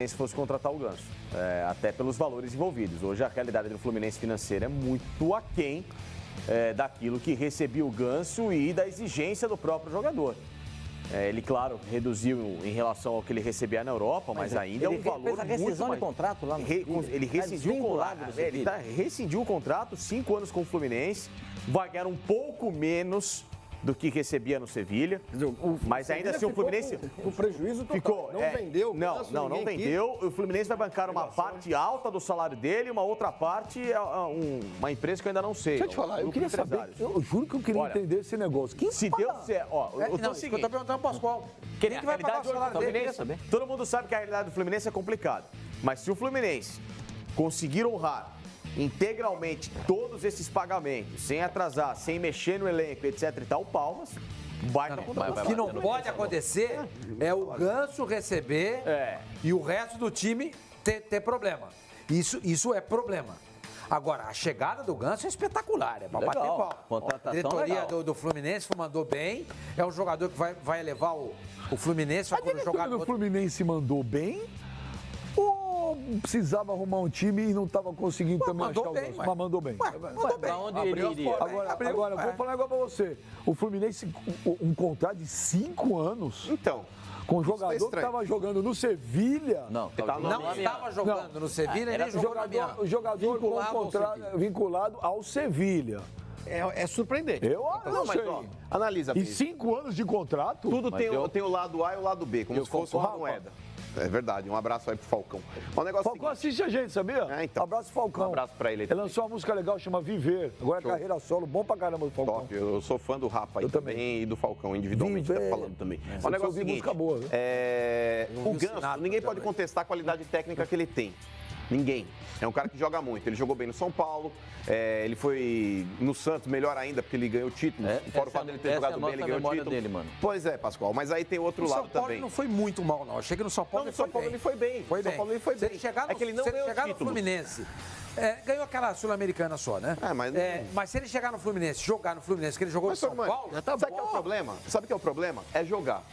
se fosse contratar o Ganso, até pelos valores envolvidos. Hoje a realidade do Fluminense financeira é muito aquém daquilo que recebia o Ganso e da exigência do próprio jogador. Ele, claro, reduziu em relação ao que ele recebia na Europa, mas ainda é um valor muito mais... Ele fez a rescisão de contrato lá no Ele rescindiu o contrato. Ele rescindiu o contrato, 5 anos com o Fluminense, vai ganhar um pouco menos do que recebia no Sevilha, mas ainda assim o Fluminense... O prejuízo total. Não vendeu. Não vendeu. O Fluminense vai bancar uma parte alta do salário dele, uma outra parte é uma empresa que eu ainda não sei. Deixa eu te falar, eu queria saber, eu juro que eu queria entender esse negócio. Quem se Deus quiser, eu tô seguindo. Eu tô perguntando pro Pascoal. Quem que vai pagar o salário dele? Todo mundo sabe que a realidade do Fluminense é complicada, mas se o Fluminense conseguir honrar integralmente todos esses pagamentos, sem atrasar, sem mexer no elenco, etc e tal, Palmas vai O que não pode acontecer é o Ganso receber e o resto do time ter problema. Isso é problema. Agora, a chegada do Ganso é espetacular, é pra bater pau. A diretoria do Fluminense mandou bem, é um jogador que vai levar o Fluminense... A diretoria do Fluminense mandou bem? Ou precisava arrumar um time e não estava conseguindo também achar o Ganso? Mas mandou bem. Mandou bem. Onde ele iria? Agora, vou falar um negócio pra você. O Fluminense, um contrato de 5 anos. Então... Com um jogador que estava jogando no Sevilha. Não estava jogando no Sevilha, ele jogou o jogador com um contrato vinculado ao Sevilha. É surpreendente. Eu não sei. Mas, analisa. E 5 anos de contrato? Tudo tem o lado A e o lado B, como se fosse uma moeda. É verdade, um abraço aí pro Falcão. Falcão assiste a gente, sabia? Então. Abraço, Falcão. Um abraço pra ele. Ele lançou uma música legal, chama Viver. Agora é carreira solo, bom pra caramba do Falcão. Top, eu sou fã do Rafa aí também e do Falcão, individualmente, tá falando também. O negócio é o seguinte, música boa, viu? O Ganso, ninguém pode contestar a qualidade técnica que ele tem. Ninguém. É um cara que joga muito. Ele jogou bem no São Paulo, ele foi no Santos, melhor ainda, porque ele ganhou títulos. Fora o fato dele ter jogado bem, ele ganhou título. Dele, mano. Pois é, Pascoal, mas aí tem outro lado também. O São Paulo não foi muito mal, não. Eu cheguei no São Paulo, no São Paulo ele foi bem. Se ele chegar no Fluminense, ganhou aquela Sul-Americana só, né? Mas se ele chegar no Fluminense, jogar no Fluminense, que ele jogou no São Paulo, já tá bom. Sabe o que é o problema? Sabe o que é o problema? É jogar.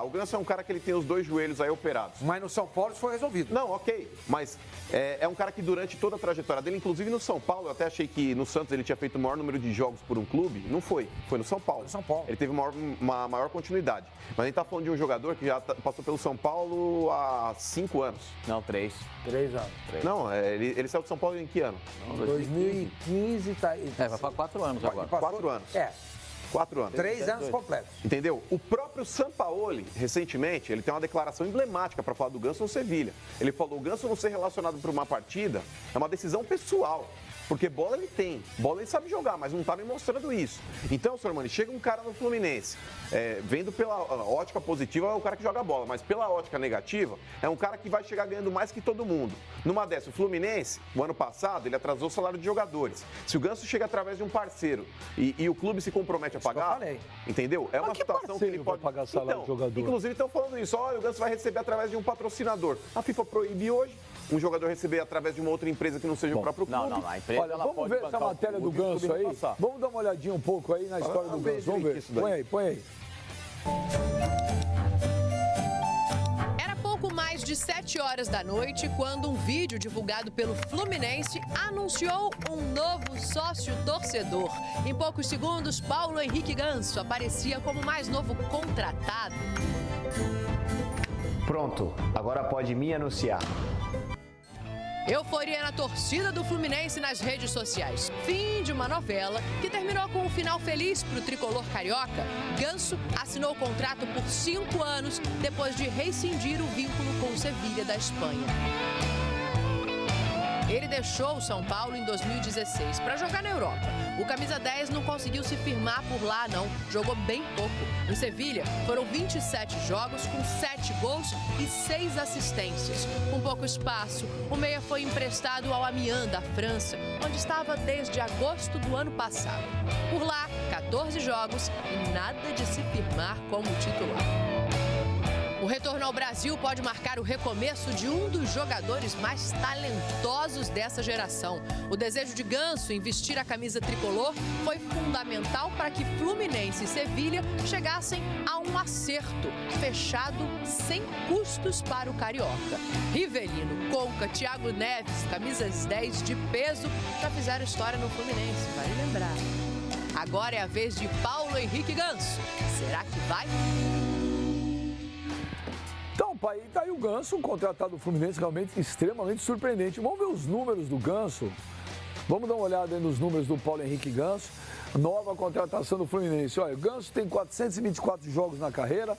O Ganso é um cara que ele tem os 2 joelhos aí operados. Mas no São Paulo isso foi resolvido. Não, ok. Mas é um cara que durante toda a trajetória dele, inclusive no São Paulo, eu até achei que no Santos ele tinha feito o maior número de jogos por um clube. Não foi. Foi no São Paulo. Ele teve uma maior continuidade. Mas a gente tá falando de um jogador que já passou pelo São Paulo há 5 anos. Não, 3. 3 anos. Não, ele saiu de São Paulo em que ano? 2015 tá aí. Vai para 4 anos agora. 4 anos. 4 anos. 3 anos completos. Entendeu? O próprio Sampaoli, recentemente, ele tem uma declaração emblemática para falar do Ganso no Sevilha. Ele falou: o Ganso não ser relacionado para uma partida é uma decisão pessoal. Porque bola ele tem, bola ele sabe jogar, mas não tá me mostrando isso. Então, senhor Mani, chega um cara no Fluminense, vendo pela ótica positiva, é o cara que joga bola, mas pela ótica negativa, é um cara que vai chegar ganhando mais que todo mundo. Numa dessa, o Fluminense, o ano passado, ele atrasou o salário de jogadores. Se o Ganso chega através de um parceiro e o clube se compromete a pagar, entendeu? É uma situação que ele pode pagar salário de jogador. Inclusive, estão falando isso, o Ganso vai receber através de um patrocinador. A FIFA proíbe hoje um jogador receber através de uma outra empresa que não seja o próprio clube. Não, a empresa Olha, vamos ver essa matéria do Ganso aí. Vamos dar uma olhadinha um pouco aí na história do Ganso. Vamos ver. Põe aí. Era pouco mais de 7 horas da noite quando um vídeo divulgado pelo Fluminense anunciou um novo sócio torcedor. Em poucos segundos, Paulo Henrique Ganso aparecia como o mais novo contratado. Pronto, agora pode me anunciar. Euforia na torcida do Fluminense nas redes sociais. Fim de uma novela que terminou com um final feliz para o tricolor carioca. Ganso assinou o contrato por 5 anos depois de rescindir o vínculo com o Sevilha da Espanha. Ele deixou o São Paulo em 2016 para jogar na Europa. O camisa 10 não conseguiu se firmar por lá, não. Jogou bem pouco. No Sevilha, foram 27 jogos com 7 gols e 6 assistências. Com pouco espaço, o meia foi emprestado ao Amiens, da França, onde estava desde agosto do ano passado. Por lá, 14 jogos e nada de se firmar como titular. O retorno ao Brasil pode marcar o recomeço de um dos jogadores mais talentosos dessa geração. O desejo de Ganso em vestir a camisa tricolor foi fundamental para que Fluminense e Sevilha chegassem a um acerto, fechado sem custos para o carioca. Rivelino, Conca, Thiago Neves, camisas 10 de peso, já fizeram história no Fluminense, vale lembrar. Agora é a vez de Paulo Henrique Ganso. Será que vai? Então, pai, tá aí o Ganso, um contratado do Fluminense realmente extremamente surpreendente. Vamos ver os números do Ganso. Vamos dar uma olhada aí nos números do Paulo Henrique Ganso. Nova contratação do Fluminense. Olha, o Ganso tem 424 jogos na carreira,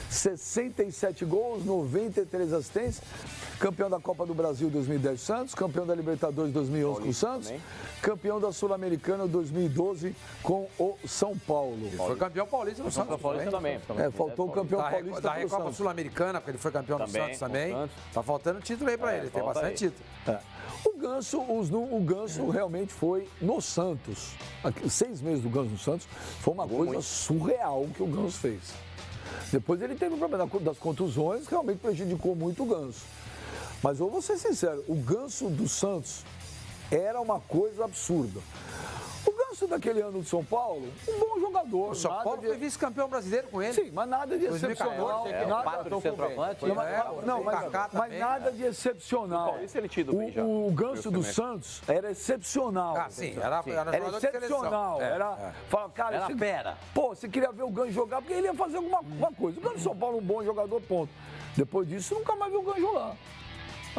67 gols, 93 assistências. Campeão da Copa do Brasil 2010 Santos, campeão da Libertadores 2011 com o Santos, também. Campeão da Sul-Americana 2012 com o São Paulo. Ele foi campeão paulista no Santos também. Faltou o campeão paulista da Recopa Sul-Americana, porque ele foi campeão do Santos também. Tá faltando título aí pra ele, tem bastante título. O Ganso realmente foi no Santos. 6 meses do Ganso no Santos foi uma coisa surreal que o Ganso fez. Depois ele teve o problema das contusões, que realmente prejudicou muito o Ganso. Mas eu vou ser sincero, o Ganso do Santos era uma coisa absurda. O Ganso daquele ano de São Paulo, um bom jogador. O São Paulo foi vice-campeão brasileiro com ele. Sim, mas nada de excepcional. Mas nada de excepcional. O Ganso do Santos era excepcional. Ah, sim, era excepcional. Era fera. Pô, você queria ver o Ganso jogar, porque ele ia fazer alguma coisa. O Ganso do São Paulo é um bom jogador, ponto. Depois disso, nunca mais viu o Ganso jogar.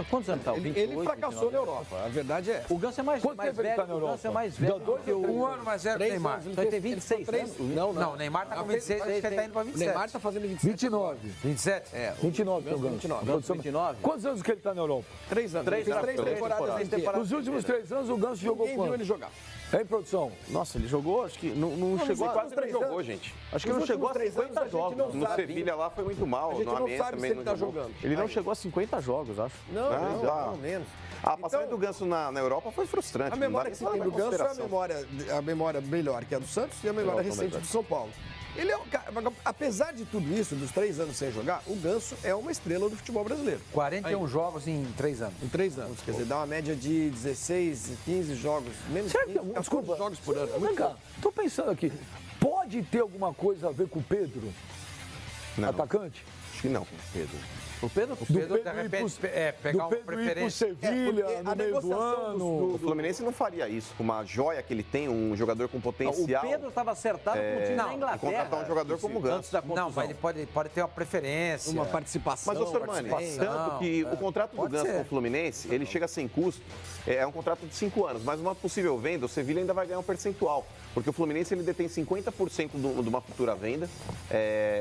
Quantos anos está? Ele fracassou na Europa, a verdade é. O Ganso é mais velho. O Ganso é mais velho do que o... Um ano mais velho que o Neymar. Então ele tem 26 anos? Não, o Neymar está com 26, acho que ele está indo para 27. Neymar está fazendo 27. 29. 27? 29 tem o Ganso. 29. Quantos anos que ele está na Europa? 3 anos. 3 temporadas. Nos últimos 3 anos, o Ganso jogou quanto? Viu ele jogar. Hein, produção? Nossa, ele jogou, acho que não chegou a... Quase não jogou, gente. Acho que não chegou a 50 jogos. No Sevilha lá foi muito mal. A gente não sabe se ele está jogando. Ele não chegou a 50 jogos, acho. Não, menos. A passagem do Ganso na Europa foi frustrante. A memória que você tem do Ganso é a memória melhor que a do Santos e a memória recente do São Paulo. Ele é um cara, apesar de tudo isso, dos 3 anos sem jogar, o Ganso é uma estrela do futebol brasileiro. 41 jogos em 3 anos. Em 3 anos, quer dizer, dá uma média de 16, 15 jogos, menos de 15 jogos por ano. Vem cá, tô pensando aqui, pode ter alguma coisa a ver com o Pedro? Não. Atacante? Acho que não, Pedro. O Pedro, de repente, pegar uma preferência. Ir pro Sevilha no meio do ano. O Fluminense não faria isso, com uma joia que ele tem, um jogador com potencial. O Pedro estava acertado com o time da Inglaterra. Contratar um jogador como o Ganso. Não, mas ele pode ter uma preferência. Uma participação. Mas, ô, Sormani, tanto que o contrato do Ganso com o Fluminense, ele chega sem custo, é um contrato de 5 anos, mas uma possível venda, o Sevilha ainda vai ganhar um percentual, porque o Fluminense ele detém 50% de uma futura venda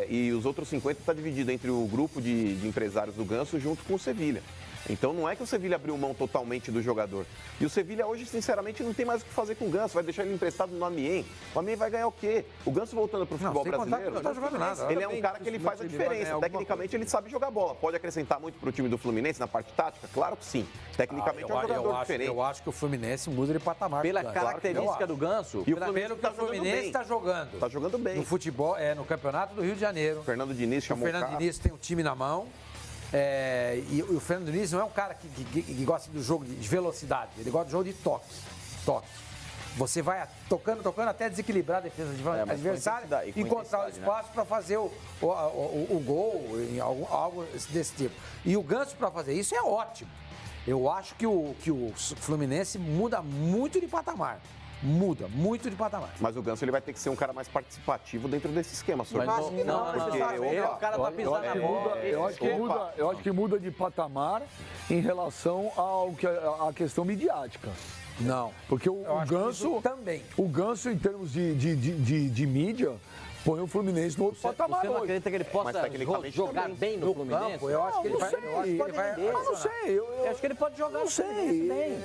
e os outros 50% está dividido entre o grupo de empresários do Ganso junto com o Sevilha. Então não é que o Sevilha abriu mão totalmente do jogador. E o Sevilha hoje, sinceramente, não tem mais o que fazer com o Ganso. Vai deixar ele emprestado no Amiens. O Amiens vai ganhar o quê? O Ganso voltando para o futebol brasileiro. Não tá jogando nada. Ele é um cara que ele faz a diferença. Tecnicamente ele sabe jogar bola. Pode acrescentar muito para o time do Fluminense na parte tática? Claro que sim. Tecnicamente é um jogador diferente. Eu acho que o Fluminense muda de patamar. Pela característica do Ganso. E pelo que o Fluminense está jogando. Está jogando bem. No futebol, no Campeonato do Rio de Janeiro. O Fernando Diniz chamou o Fernando Diniz tem o time na mão. E o Fernando Diniz não é um cara que gosta do jogo de velocidade, ele gosta do jogo de toque. Você vai tocando até desequilibrar a defesa do adversário e encontrar o espaço para fazer o gol, algo desse tipo. E o Ganso, para fazer isso, é ótimo. Eu acho que o Fluminense muda muito de patamar. Muda muito de patamar. Mas o Ganso ele vai ter que ser um cara mais participativo dentro desse esquema. Mas ele é o cara para pisar na bola. Eu acho que muda de patamar em relação à questão midiática. Não. Porque o Ganso também. O Ganso, em termos de mídia, põe o Fluminense no outro patamar. Você não acredita que ele possa jogar bem no Fluminense? Campo, eu acho que ele vai. Eu não sei. Eu acho que ele pode jogar no Fluminense bem.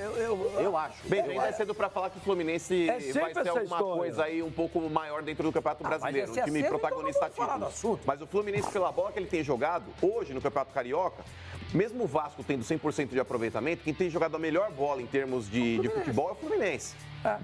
Eu acho. Bem é cedo para falar que o Fluminense vai ser alguma coisa aí um pouco maior dentro do Campeonato Brasileiro. Um time protagonista título. Mas o Fluminense, pela bola que ele tem jogado hoje no Campeonato Carioca, Mesmo o Vasco tendo 100% de aproveitamento, quem tem jogado a melhor bola em termos de futebol é o Fluminense.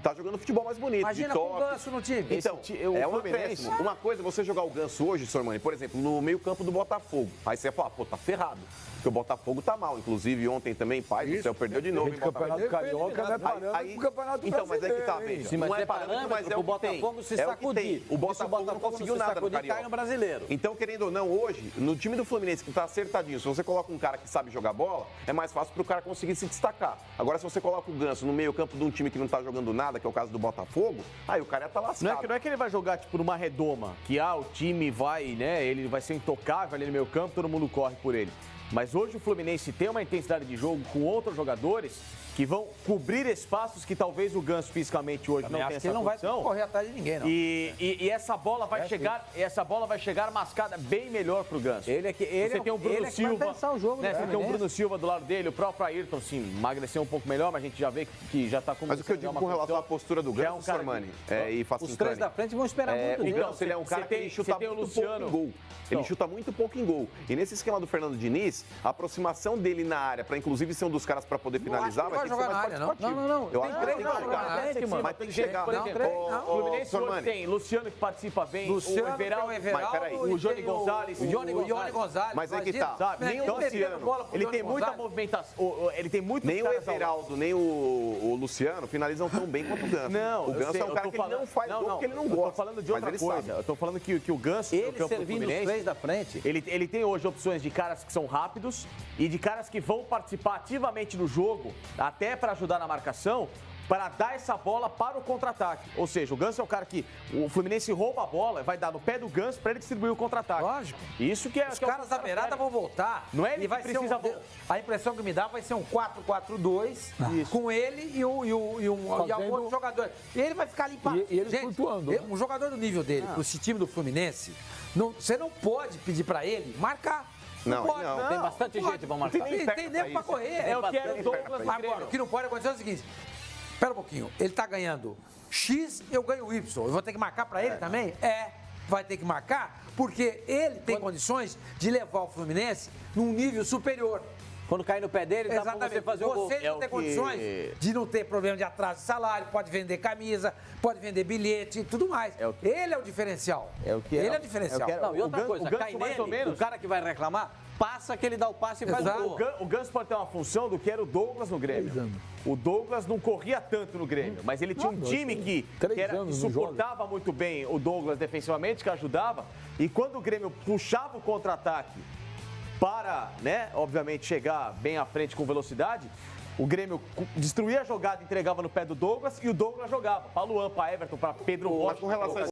Tá jogando futebol mais bonito, Imagina de toque. com o Ganso no time. Então, é um acréscimo. Uma coisa é você jogar o Ganso hoje, Sormani, por exemplo, no meio campo do Botafogo. Aí você fala, pô, tá ferrado. Porque o Botafogo tá mal. Inclusive, ontem também, pai do céu, perdeu de novo. O campeonato carioca não é parâmetro pro campeonato então, mas é que tá, brasileiro, veja. Sim, mas não é é parâmetro, mas é o o que Botafogo tem. se É o que sacudir. tem. O Botafogo não conseguiu nada no Carioca. Cai no Brasileiro. Então, querendo ou não, hoje, no time do Fluminense, que tá acertadinho, se você coloca um cara que sabe jogar bola, é mais fácil pro cara conseguir se destacar. Agora, se você coloca o Ganso no meio campo de um time que não tá jogando nada, que é o caso do Botafogo, aí o cara tá lascado. Não é que ele vai jogar, tipo, numa redoma, que, o time vai, né, ele vai ser intocável ali no meio campo, todo mundo corre por ele. Mas hoje o Fluminense tem uma intensidade de jogo com outros jogadores que vão cobrir espaços que talvez o Ganso fisicamente hoje não tenha essa ele não vai função. correr atrás de ninguém, não. E essa bola vai chegar mascada bem melhor pro Ganso. Você tem o Bruno Silva, pensar o jogo, né? Você tem o Bruno Silva do lado dele, o próprio Ayrton, sim, emagreceu um pouco melhor, mas a gente já vê que já tá começando. Mas o que eu digo com relação à postura do Ganso, Sormani, e os três da frente vão esperar muito o dele. Ganso, ele é um cara que ele chuta muito pouco em gol. Ele chuta muito pouco em gol. E nesse esquema do Fernando Diniz, a aproximação dele na área, para inclusive ser um dos caras para poder finalizar, vai ter que ser mais participativo. Não. Eu acho que tem que jogar. Mas tem que chegar. O Fluminense hoje tem Luciano que participa bem, o Everaldo, o Johnny Gonzalez, o Johnny Gonzalez. Mas aí que tá. Sabe? Então, ele tem muita movimentação, ele tem muito. Nem o Everaldo, nem o Luciano finalizam tão bem quanto o Ganso. Não, o Ganso é um cara que não faz gol porque ele não gosta. Eu tô falando de outra coisa. Eu tô falando que o Ganso, ele servindo os três da frente, ele tem hoje opções de caras que são rápidos e de caras que vão participar ativamente do jogo, até para ajudar na marcação, para dar essa bola para o contra-ataque. Ou seja, o Ganso é o cara que o Fluminense rouba a bola, vai dar no pé do Ganso para ele distribuir o contra-ataque. Lógico. Isso que é. Os caras da beirada vão voltar. Não é ele e vai que precisa ser a impressão que me dá vai ser um 4-4-2 com ele e um outro jogador. E ele vai ficar ali E ele flutuando. Um jogador do nível dele, pro time do Fluminense, você não pode pedir para ele marcar. Não, pode, não. Tem bastante gente pra marcar. Tem tempo pra correr. Eu quero o Douglas no Grêmio. Agora, o que não pode acontecer é o seguinte. Espera um pouquinho. Ele tá ganhando X, eu ganho Y. Eu vou ter que marcar para ele também? Vai ter que marcar, porque ele tem condições de levar o Fluminense num nível superior. Quando cair no pé dele, dá pra você fazer o gol. Você não tem condições de não ter problema de atraso de salário, pode vender camisa, pode vender bilhete e tudo mais. Ele é o diferencial. Ele é o diferencial. Não, e outra coisa, cai nele, o cara que vai reclamar, passa que ele dá o passe e faz o gol. O Ganso pode ter uma função do que era o Douglas no Grêmio. O Douglas não corria tanto no Grêmio, mas ele tinha um time que suportava muito bem o Douglas defensivamente, que ajudava. E quando o Grêmio puxava o contra-ataque para, né, obviamente, chegar bem à frente com velocidade, o Grêmio destruía a jogada, entregava no pé do Douglas e o Douglas jogava para Luan, para Everton, para Pedro Rocha. Com relação